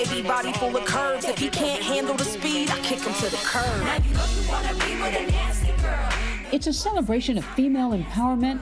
wavy body full of curves. If he can't handle the speed, I kick him to the curb. Now you know you wanna be with a nasty girl. It's a celebration of female empowerment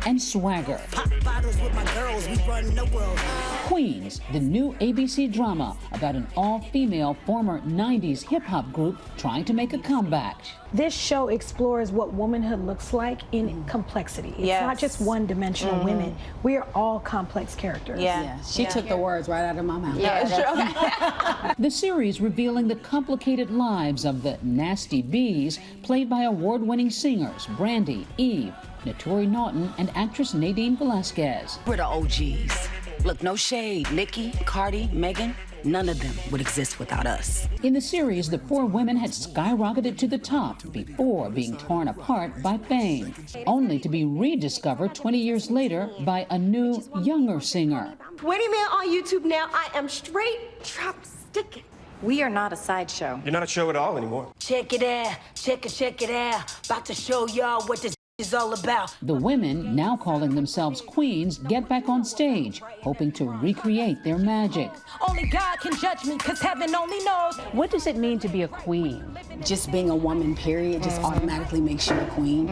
and swagger. Pop bottles with my girls, we run the world. Queens, the new ABC drama about an all-female former 90s hip-hop group trying to make a comeback. This show explores what womanhood looks like in complexity. It's not just one-dimensional women. We are all complex characters. She took the words right out of my mouth. The series revealing the complicated lives of the Nasty Bees, played by award-winning singers Brandy, Eve, Naturi Naughton, and actress Nadine Velasquez. We're the OGs. Look, no shade. Nicki, Cardi, Megan, none of them would exist without us. In the series, the four women had skyrocketed to the top before being torn apart by fame, only to be rediscovered 20 years later by a new, younger singer. 20 men on YouTube now. I am straight drop sticking. We are not a sideshow. You're not a show at all anymore. Check it out, check it out. About to show y'all what this is all about. The women, now calling themselves queens, get back on stage, hoping to recreate their magic. Only God can judge me, cause heaven only knows. What does it mean to be a queen? Just being a woman, period, just automatically makes you a queen.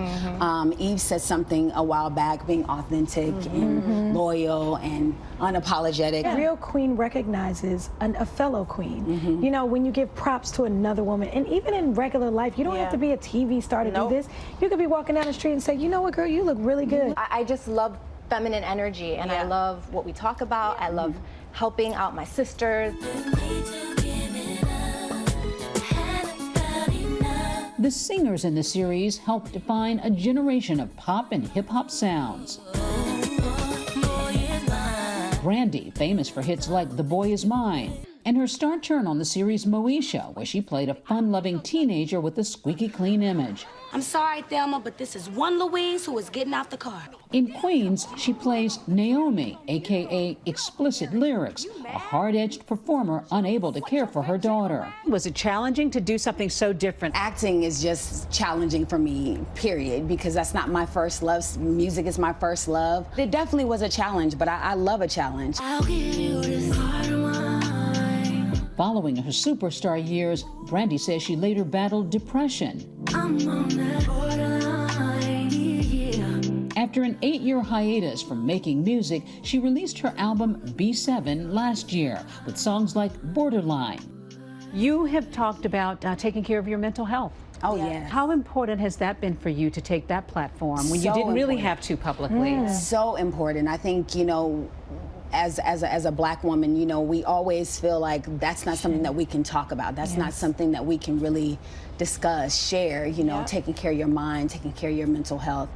Eve said something a while back, being authentic and loyal and unapologetic. A real queen recognizes a fellow queen. You know, when you give props to another woman, and even in regular life, you don't have to be a TV star to do this. You could be walking down the street and say, you know what, girl, you look really good. I just love feminine energy, and I love what we talk about. I love helping out my sisters. The singers in the series helped define a generation of pop and hip-hop sounds. Brandy, famous for hits like The Boy Is Mine, and her star turn on the series Moesha, where she played a fun-loving teenager with a squeaky clean image. I'm sorry, Thelma, but this is one Louise who is getting out the car. In Queens, she plays Naomi, a.k.a. explicit lyrics, a hard-edged performer unable to care for her daughter. Was it challenging to do something so different? Acting is just challenging for me, period, because that's not my first love. Music is my first love. It definitely was a challenge, but I love a challenge. I'll give you this hard one. Following her superstar years, Brandy says she later battled depression. I'm on that borderline, yeah. After an 8-year hiatus from making music, she released her album B7 last year with songs like Borderline. You have talked about taking care of your mental health. Oh, yeah. How important has that been for you to take that platform when you didn't really have to publicly? So important. I think, you know, as a black woman, you know, we always feel like that's not something that we can talk about. That's not something that we can really discuss, share, you know, taking care of your mind, taking care of your mental health.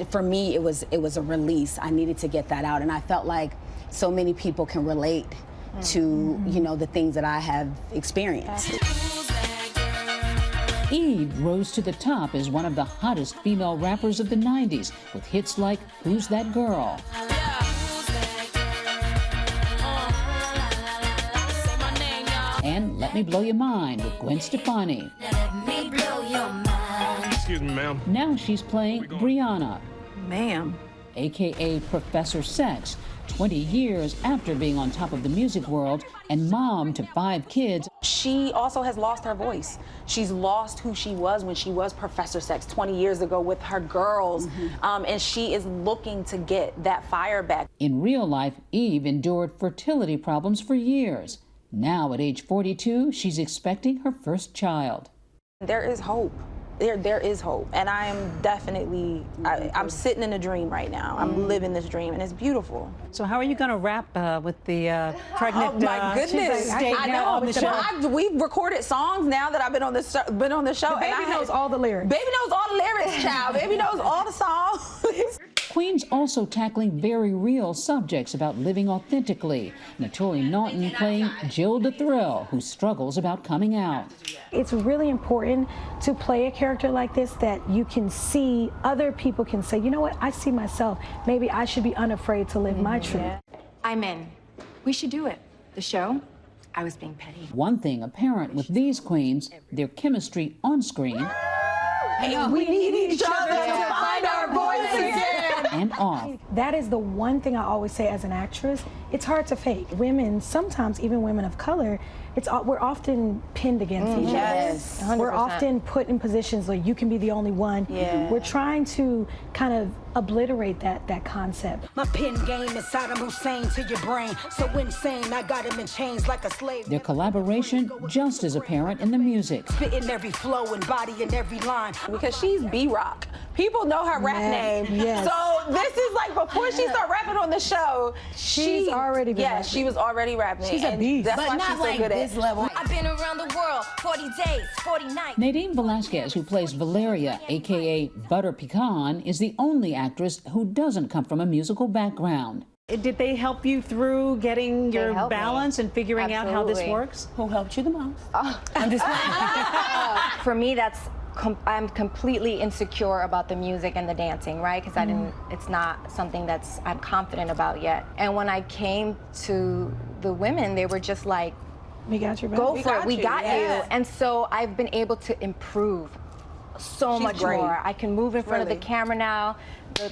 For me, it was a release. I needed to get that out, and I felt like so many people can relate to, you know, the things that I have experienced. Eve rose to the top as one of the hottest female rappers of the 90s with hits like Who's That Girl? And Let Me Blow Your Mind with Gwen Stefani. Let me blow your mind. Excuse me, ma'am. Now she's playing Brianna, Ma'am. a.k.a. Professor Sex, 20 years after being on top of the music world and mom to 5 kids. She also has lost her voice. She's lost who she was when she was Professor Sex 20 years ago with her girls, and she is looking to get that fire back. In real life, Eve endured fertility problems for years. Now, at age 42, she's expecting her first child. There is hope. There is hope, and I am definitely, I'm sitting in a dream right now. I'm living this dream, and it's beautiful. So how are you going to rap with the pregnant? Oh my goodness! I know. On the show. We've recorded songs now that I've been on the show, and Baby knows all the lyrics. Baby knows all the lyrics, child. Baby knows all the songs. Queen's also tackling very real subjects about living authentically. Naturi Naughton playing Jill the Thrill, who struggles about coming out. It's really important to play a character like this that you can see, other people can say, you know what, I see myself. Maybe I should be unafraid to live my truth. I'm in. We should do it. The show? I was being petty. One thing apparent with these queens, their chemistry on screen. We need each other to find our voice again. and off. That is the one thing I always say as an actress, it's hard to fake. Women, sometimes even women of color, we're often pinned against each other. Yes, 100%. We're often put in positions where you can be the only one. Yeah. We're trying to kind of obliterate that concept. My pen game is Saddam Hussein to your brain. So insane, I got him in chains like a slave. Their collaboration just as apparent in the music. Spitting every flow and body in every line. Because she's B-Rock. People know her rap name. Yes. So this is like before she started rapping on the show, She's already been rapping. she was already rapping. She's a beast. That's But why not she's so like good this at level. I've been around the world 40 days, 40 nights. Nadine Velasquez, who plays Valeria, aka Butter Pecan, is the only actress who doesn't come from a musical background. Did they help you through getting your helped me. balance and figuring out how this Absolutely. works? Who helped you the most? I'm just for me, I'm completely insecure about the music and the dancing, right? Because it's not something I'm confident about yet. And when I came to the women, they were just like, We got your back. go for it, we got you. yes. And so I've been able to improve so much great. more. I can move in front of the camera now.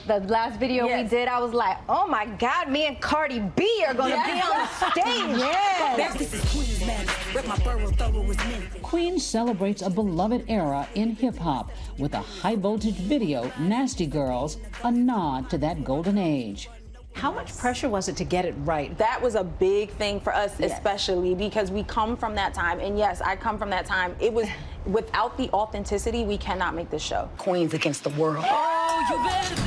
The last video we did, I was like, oh my God, me and Cardi B are gonna be on the stage. Yes. This is Queen's man. Rip my burrow thorough was meant. Queen celebrates a beloved era in hip-hop with a high-voltage video, Nasty Girls, a nod to that golden age. How much pressure was it to get it right? That was a big thing for us, especially because we come from that time. And yes, I come from that time. It was, without the authenticity, we cannot make this show. Queens against the world.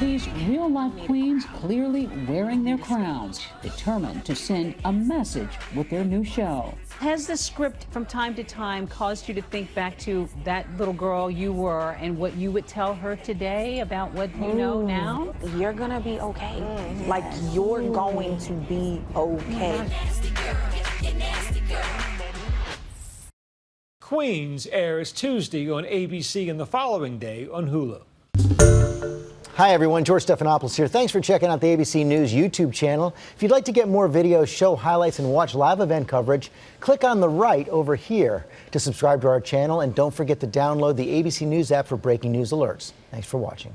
These real-life queens clearly wearing their crowns, determined to send a message with their new show. Has the script from time to time caused you to think back to that little girl you were and what you would tell her today about what you know now? You're gonna be okay. Like, you're going to be okay. Queens airs Tuesday on ABC and the following day on Hulu. Hi everyone, George Stephanopoulos here. Thanks for checking out the ABC News YouTube channel. If you'd like to get more videos, show highlights, and watch live event coverage, click on the right over here to subscribe to our channel, and don't forget to download the ABC News app for breaking news alerts. Thanks for watching.